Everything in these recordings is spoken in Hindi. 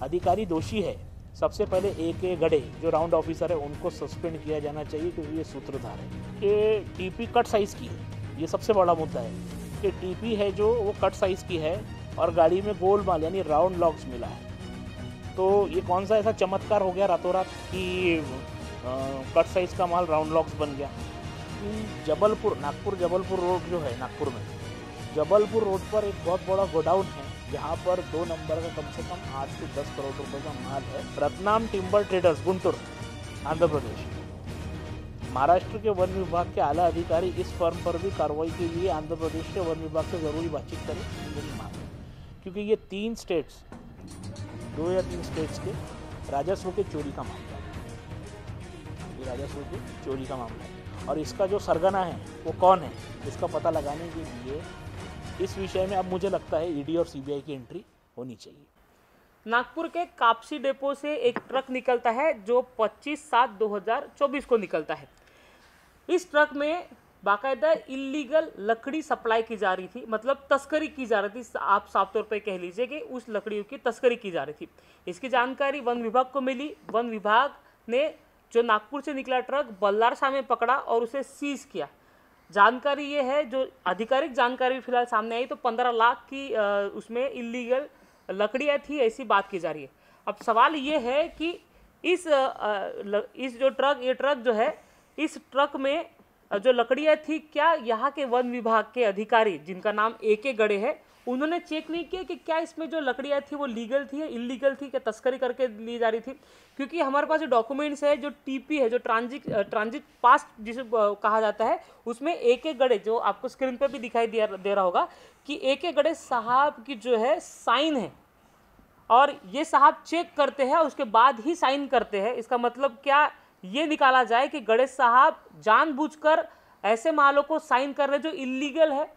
अधिकारी दोषी है, सबसे पहले AK गड़े जो राउंड ऑफिसर है उनको सस्पेंड किया जाना चाहिए, क्योंकि ये सूत्रधार है कि टीपी कट साइज़ की है। ये सबसे बड़ा मुद्दा है कि टीपी है जो वो कट साइज़ की है और गाड़ी में गोल माल यानी राउंड लॉक्स मिला है। तो ये कौन सा ऐसा चमत्कार हो गया रातों रात कि कट साइज़ का माल राउंड लॉक्स बन गया। जबलपुर नागपुर जबलपुर रोड जो है, नागपुर में जबलपुर रोड पर एक बहुत बड़ा गोडाउन है जहाँ पर 2 नंबर का कम से कम 8 से 10 करोड़ रुपए का माल है। Ratnam timber traders, Guntur, Andhra Pradesh. महाराष्ट्र के वन विभाग के आला अधिकारी इस फर्म पर भी कार्रवाई के लिए आंध्र प्रदेश के वन विभाग से जरूरी बातचीत करें, मेरी मांग है। क्योंकि ये 2 या 3 स्टेट्स के राजस्व के चोरी का मामला है। ये राजस्व के चोरी का मामला है और इसका जो सरगना है वो कौन है, इसका पता लगाने के लिए इस विषय में अब मुझे लगता है ED और CBI की एंट्री होनी चाहिए। नागपुर के कापसी डेपो से एक ट्रक निकलता है जो 25/7/2024 को निकलता है। इस ट्रक में बाकायदा इलीगल लकड़ी सप्लाई की जा रही थी, मतलब तस्करी की जा रही थी। आप साफ तौर पे कह लीजिए कि उस लकड़ियों की तस्करी की जा रही थी। इसकी जानकारी वन विभाग को मिली। वन विभाग ने जो नागपुर से निकला ट्रक बल्लारशाह में पकड़ा और उसे सीज किया। जानकारी ये है, जो आधिकारिक जानकारी फिलहाल सामने आई, तो 15 लाख की उसमें इलीगल लकड़ियाँ थी, ऐसी बात की जा रही है। अब सवाल ये है कि इस जो ट्रक जो है, इस ट्रक में जो लकड़ियाँ थी, क्या यहाँ के वन विभाग के अधिकारी जिनका नाम AK गड़े है, उन्होंने चेक नहीं किया कि क्या इसमें जो लकड़ियाँ थी वो लीगल थी या इलीगल थी, क्या तस्करी करके ली जा रही थी? क्योंकि हमारे पास जो डॉक्यूमेंट्स है, जो TP है, जो ट्रांजिट पास जिसे कहा जाता है, उसमें AK गड़े, जो आपको स्क्रीन पर भी दिखाई दे रहा होगा कि AK गड़े साहब की जो है साइन है और ये साहब चेक करते हैं, उसके बाद ही साइन करते हैं। इसका मतलब क्या ये निकाला जाए कि गणेश साहब जानबूझकर ऐसे मालों को साइन कर रहे जो इलीगल है?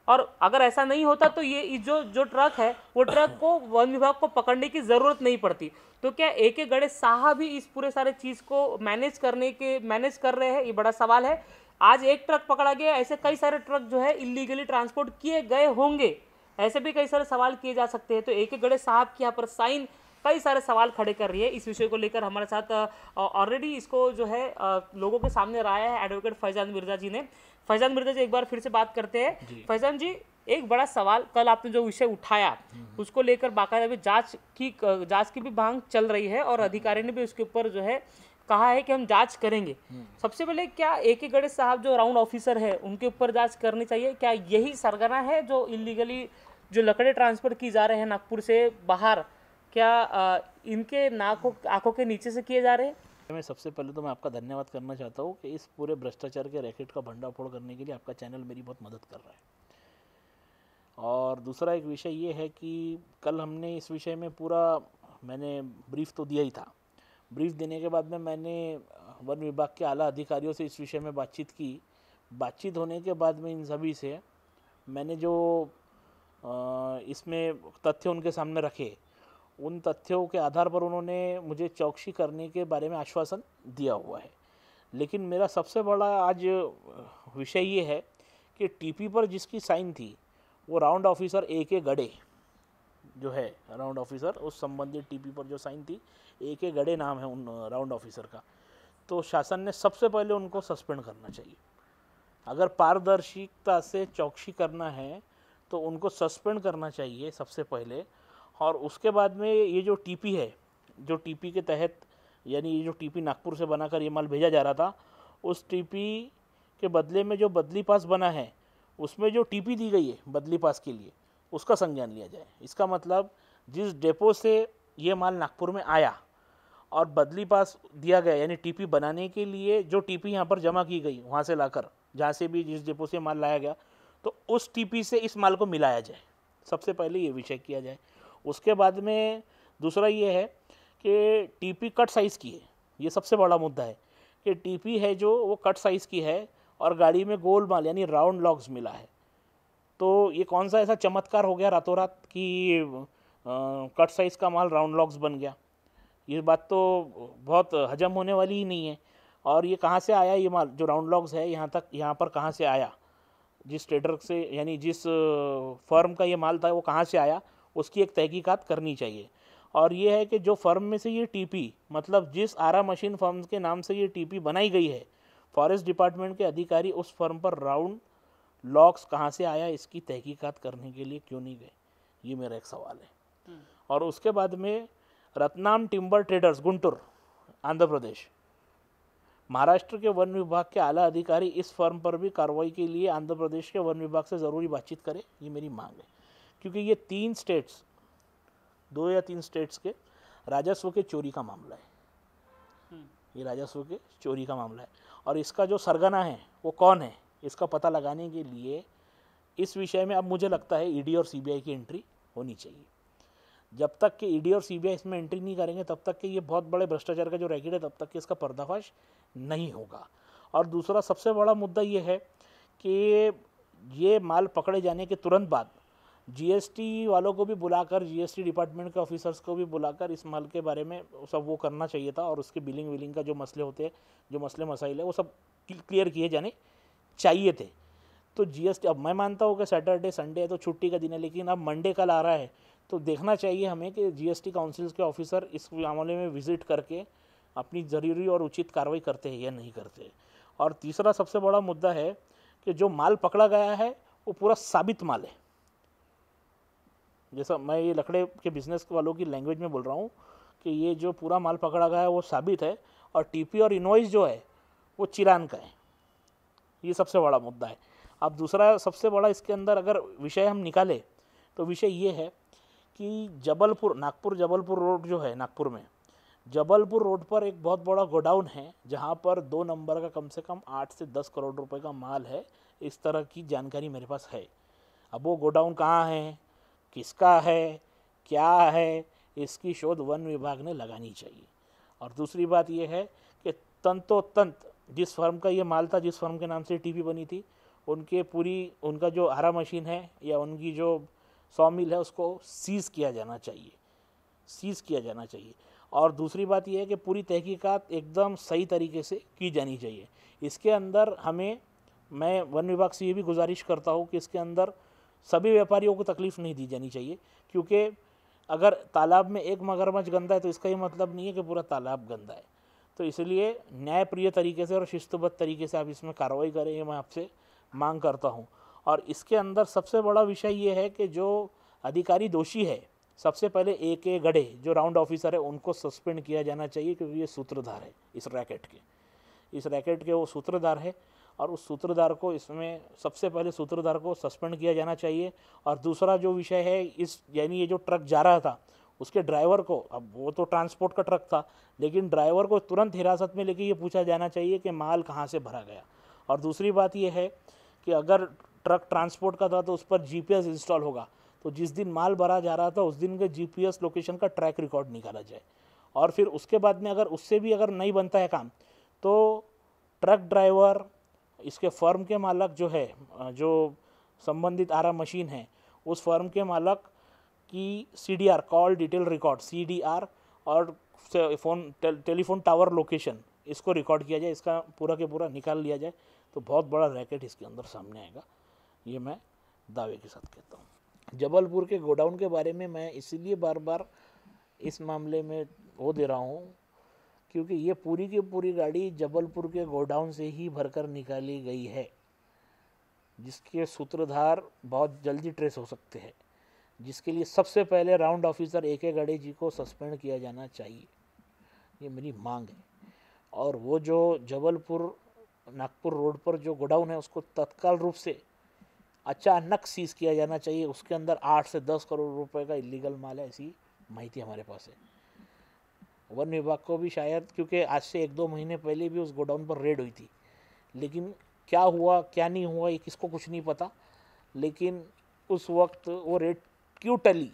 और अगर ऐसा नहीं होता तो ये जो ट्रक है, वो ट्रक को वन विभाग को पकड़ने की ज़रूरत नहीं पड़ती। तो क्या AK गणेश साहब ही इस पूरे सारे चीज़ को मैनेज कर रहे हैं? ये बड़ा सवाल है। आज एक ट्रक पकड़ा गया, ऐसे कई सारे ट्रक जो है इलीगली ट्रांसपोर्ट किए गए होंगे, ऐसे भी कई सारे सवाल किए जा सकते हैं। तो AK गणेश साहब की यहाँ पर साइन कई सारे सवाल खड़े कर रही है। इस विषय को लेकर हमारे साथ ऑलरेडी इसको जो है लोगों के सामने लाया है एडवोकेट फैजान मिर्जा जी ने। फैजान मिर्जा जी, एक बार फिर से बात करते हैं। फैजान जी, एक बड़ा सवाल, कल आपने जो विषय उठाया उसको लेकर बाकायदा भी जांच की भी मांग चल रही है और अधिकारी ने भी उसके ऊपर जो है कहा है कि हम जांच करेंगे। सबसे पहले, क्या AK गणेश साहब जो राउंड ऑफिसर है उनके ऊपर जांच करनी चाहिए? क्या यही सरगना है जो इलीगली जो लकड़े ट्रांसपोर्ट की जा रहे हैं नागपुर से बाहर, क्या इनके आंखों के नीचे से किए जा रहे हैं? मैं सबसे पहले तो मैं आपका धन्यवाद करना चाहता हूँ कि इस पूरे भ्रष्टाचार के रैकेट का भंडाफोड़ करने के लिए आपका चैनल मेरी बहुत मदद कर रहा है। और दूसरा एक विषय ये है कि कल हमने इस विषय में मैंने ब्रीफ तो दिया ही था। ब्रीफ देने के बाद में मैंने वन विभाग के आला अधिकारियों से इस विषय में बातचीत की। बातचीत होने के बाद में इन सभी से मैंने जो इसमें तथ्य उनके सामने रखे, उन तथ्यों के आधार पर उन्होंने मुझे चौकसी करने के बारे में आश्वासन दिया हुआ है। लेकिन मेरा सबसे बड़ा आज विषय ये है कि TP पर जिसकी साइन थी वो राउंड ऑफिसर AK गड़े जो है, राउंड ऑफिसर, उस संबंधित TP पर जो साइन थी AK गड़े नाम है उन राउंड ऑफिसर का। तो शासन ने सबसे पहले उनको सस्पेंड करना चाहिए। अगर पारदर्शिता से चौकसी करना है तो उनको सस्पेंड करना चाहिए सबसे पहले। और उसके बाद में ये जो TP है, जो TP के तहत, यानी ये जो TP नागपुर से बनाकर ये माल भेजा जा रहा था, उस TP के बदले में जो बदली पास बना है, उसमें जो TP दी गई है बदली पास के लिए, उसका संज्ञान लिया जाए। इसका मतलब जिस डेपो से ये माल नागपुर में आया और बदली पास दिया गया, यानी TP बनाने के लिए जो TP यहाँ पर जमा की गई, वहाँ से लाकर जहाँ से भी जिस डेपो से माल लाया गया, तो उस TP से इस माल को मिलाया जाए। सबसे पहले ये विषय किया जाए। उसके बाद में दूसरा ये है कि TP कट साइज़ की है। ये सबसे बड़ा मुद्दा है कि TP है जो वो कट साइज़ की है और गाड़ी में गोल माल यानी राउंड लॉक्स मिला है। तो ये कौन सा ऐसा चमत्कार हो गया रातों रात कि कट साइज़ का माल राउंड लॉक्स बन गया? ये बात तो बहुत हजम होने वाली ही नहीं है। और ये कहाँ से आया ये माल, जो राउंड लॉक्स है यहाँ पर कहाँ से आया? जिस ट्रेडर से, यानी जिस फर्म का ये माल था वो कहाँ से आया, उसकी एक तहकीकात करनी चाहिए। और ये है कि जो फर्म में से ये टीपी, मतलब जिस आरा मशीन फर्म के नाम से ये टीपी बनाई गई है, फॉरेस्ट डिपार्टमेंट के अधिकारी उस फर्म पर राउंड लॉक्स कहाँ से आया इसकी तहकीकात करने के लिए क्यों नहीं गए, ये मेरा एक सवाल है। और उसके बाद में रत्नाम टिम्बर ट्रेडर्स गुंटूर आंध्र प्रदेश, महाराष्ट्र के वन विभाग के आला अधिकारी इस फर्म पर भी कार्रवाई के लिए आंध्र प्रदेश के वन विभाग से ज़रूरी बातचीत करें, ये मेरी मांग है। क्योंकि ये 2 या 3 स्टेट्स के राजस्व के चोरी का मामला है, ये राजस्व के चोरी का मामला है। और इसका जो सरगना है वो कौन है, इसका पता लगाने के लिए इस विषय में अब मुझे लगता है ईडी और सीबीआई की एंट्री होनी चाहिए। जब तक कि ईडी और सीबीआई इसमें एंट्री नहीं करेंगे तब तक कि ये बहुत बड़े भ्रष्टाचार का जो रैकेट है तब तक कि इसका पर्दाफाश नहीं होगा। और दूसरा सबसे बड़ा मुद्दा ये है कि ये माल पकड़े जाने के तुरंत बाद जीएसटी वालों को भी बुलाकर, जीएसटी डिपार्टमेंट के ऑफिसर्स को भी बुलाकर इस माल के बारे में सब वो करना चाहिए था। और उसके बिलिंग विलिंग का जो मसले होते हैं, जो मसले मसाइल है, वो सब क्लियर किए जाने चाहिए थे। तो जीएसटी, अब मैं मानता हूँ कि सैटरडे संडे है तो छुट्टी का दिन है, लेकिन अब मंडे कल आ रहा है तो देखना चाहिए हमें कि जीएसटी काउंसिल्स के ऑफिसर इस मामले में विजिट करके अपनी ज़रूरी और उचित कार्रवाई करते हैं या नहीं करते। और तीसरा सबसे बड़ा मुद्दा है कि जो माल पकड़ा गया है वो पूरा साबित माल है। जैसा मैं ये लकड़े के बिजनेस वालों की लैंग्वेज में बोल रहा हूँ कि ये जो पूरा माल पकड़ा गया है वो साबित है, और टीपी और इनवॉइस जो है वो चिरान का है। ये सबसे बड़ा मुद्दा है। अब दूसरा सबसे बड़ा इसके अंदर अगर विषय हम निकालें तो विषय ये है कि नागपुर जबलपुर रोड जो है, नागपुर में जबलपुर रोड पर एक बहुत बड़ा गोडाउन है जहाँ पर 2 नंबर का कम से कम 8 से 10 करोड़ रुपए का माल है, इस तरह की जानकारी मेरे पास है। अब वो गोडाउन कहाँ है, किसका है, क्या है, इसकी शोध वन विभाग ने लगानी चाहिए। और दूसरी बात यह है कि तंतोतंत जिस फर्म का ये माल था, जिस फर्म के नाम से टीपी बनी थी, उनका जो आरा मशीन है या उनकी जो सॉ मिल है उसको सीज़ किया जाना चाहिए। और दूसरी बात यह है कि पूरी तहकीकात एकदम सही तरीके से की जानी चाहिए। इसके अंदर मैं वन विभाग से ये भी गुजारिश करता हूँ कि इसके अंदर सभी व्यापारियों को तकलीफ़ नहीं दी जानी चाहिए, क्योंकि अगर तालाब में एक मगरमच्छ गंदा है तो इसका ये मतलब नहीं है कि पूरा तालाब गंदा है। तो इसलिए न्यायप्रिय तरीके से और शिस्तबद्ध तरीके से आप इसमें कार्रवाई करें, ये मैं आपसे मांग करता हूँ। और इसके अंदर सबसे बड़ा विषय ये है कि जो अधिकारी दोषी है, सबसे पहले AK गढ़े जो राउंड ऑफिसर है उनको सस्पेंड किया जाना चाहिए, क्योंकि ये सूत्रधार है इस रैकेट के वो सूत्रधार है। और उस सूत्रधार को इसमें सबसे पहले सूत्रधार को सस्पेंड किया जाना चाहिए। और दूसरा जो विषय है यानी ये जो ट्रक जा रहा था उसके ड्राइवर को, अब वो तो ट्रांसपोर्ट का ट्रक था, लेकिन ड्राइवर को तुरंत हिरासत में लेके ये पूछा जाना चाहिए कि माल कहाँ से भरा गया। और दूसरी बात ये है कि अगर ट्रक ट्रांसपोर्ट का था तो उस पर GPS इंस्टॉल होगा, तो जिस दिन माल भरा जा रहा था उस दिन के GPS लोकेशन का ट्रैक रिकॉर्ड निकाला जाए। और फिर उसके बाद में अगर उससे भी अगर नहीं बनता है काम तो ट्रक ड्राइवर, इसके फर्म के मालक जो है, जो संबंधित आरा मशीन है, उस फर्म के मालक की CDR call detail record CDR और टेलीफोन टावर लोकेशन इसको रिकॉर्ड किया जाए, इसका पूरा के पूरा निकाल लिया जाए, तो बहुत बड़ा रैकेट इसके अंदर सामने आएगा, ये मैं दावे के साथ कहता हूँ। जबलपुर के गोडाउन के बारे में मैं इसीलिए बार बार इस मामले में वो दे रहा हूँ क्योंकि ये पूरी की पूरी गाड़ी जबलपुर के गोडाउन से ही भरकर निकाली गई है, जिसके सूत्रधार बहुत जल्दी ट्रेस हो सकते हैं, जिसके लिए सबसे पहले राउंड ऑफिसर AK गढ़े जी को सस्पेंड किया जाना चाहिए, ये मेरी मांग है। और वो जो जबलपुर नागपुर रोड पर जो गोडाउन है उसको तत्काल रूप से अचानक सीज किया जाना चाहिए। उसके अंदर 8 से 10 करोड़ रुपए का इलीगल माल है, ऐसी माहिती हमारे पास है। वन विभाग को भी शायद, क्योंकि आज से 1-2 महीने पहले भी उस गोडाउन पर रेड हुई थी, लेकिन क्या हुआ क्या नहीं हुआ ये किसको कुछ नहीं पता, लेकिन उस वक्त वो रेड क्यों टली,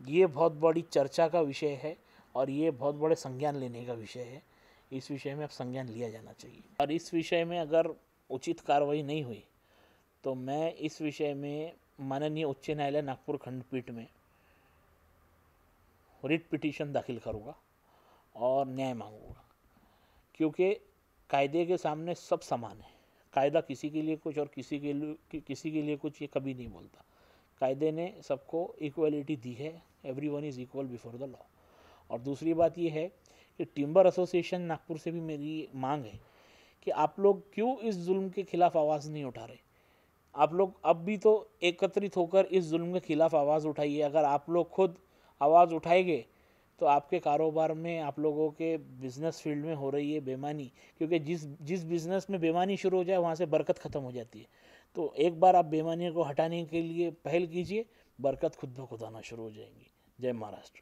ये बहुत बड़ी चर्चा का विषय है और ये बहुत बड़े संज्ञान लेने का विषय है। इस विषय में अब संज्ञान लिया जाना चाहिए, और इस विषय में अगर उचित कार्रवाई नहीं हुई तो मैं इस विषय में माननीय उच्च न्यायालय नागपुर खंडपीठ में रिट पिटीशन दाखिल करूँगा और न्याय मांगूंगा, क्योंकि कायदे के सामने सब समान है। कायदा किसी के लिए कुछ और किसी के लिए कुछ ये कभी नहीं बोलता। कायदे ने सबको इक्वलिटी दी है, everyone is equal before the law. और दूसरी बात ये है कि टिम्बर एसोसिएशन नागपुर से भी मेरी मांग है कि आप लोग क्यों इस जुल्म के खिलाफ आवाज़ नहीं उठा रहे। आप लोग अब भी तो एकत्रित होकर इस जुल्म के खिलाफ आवाज़ उठाइए। अगर आप लोग खुद आवाज़ उठाएंगे तो आपके कारोबार में, आप लोगों के बिजनेस फील्ड में हो रही है बेईमानी, क्योंकि जिस बिजनेस में बेईमानी शुरू हो जाए वहाँ से बरकत ख़त्म हो जाती है। तो एक बार आप बेईमानी को हटाने के लिए पहल कीजिए, बरकत खुद ब खुद आना शुरू हो जाएंगी। जय महाराष्ट्र।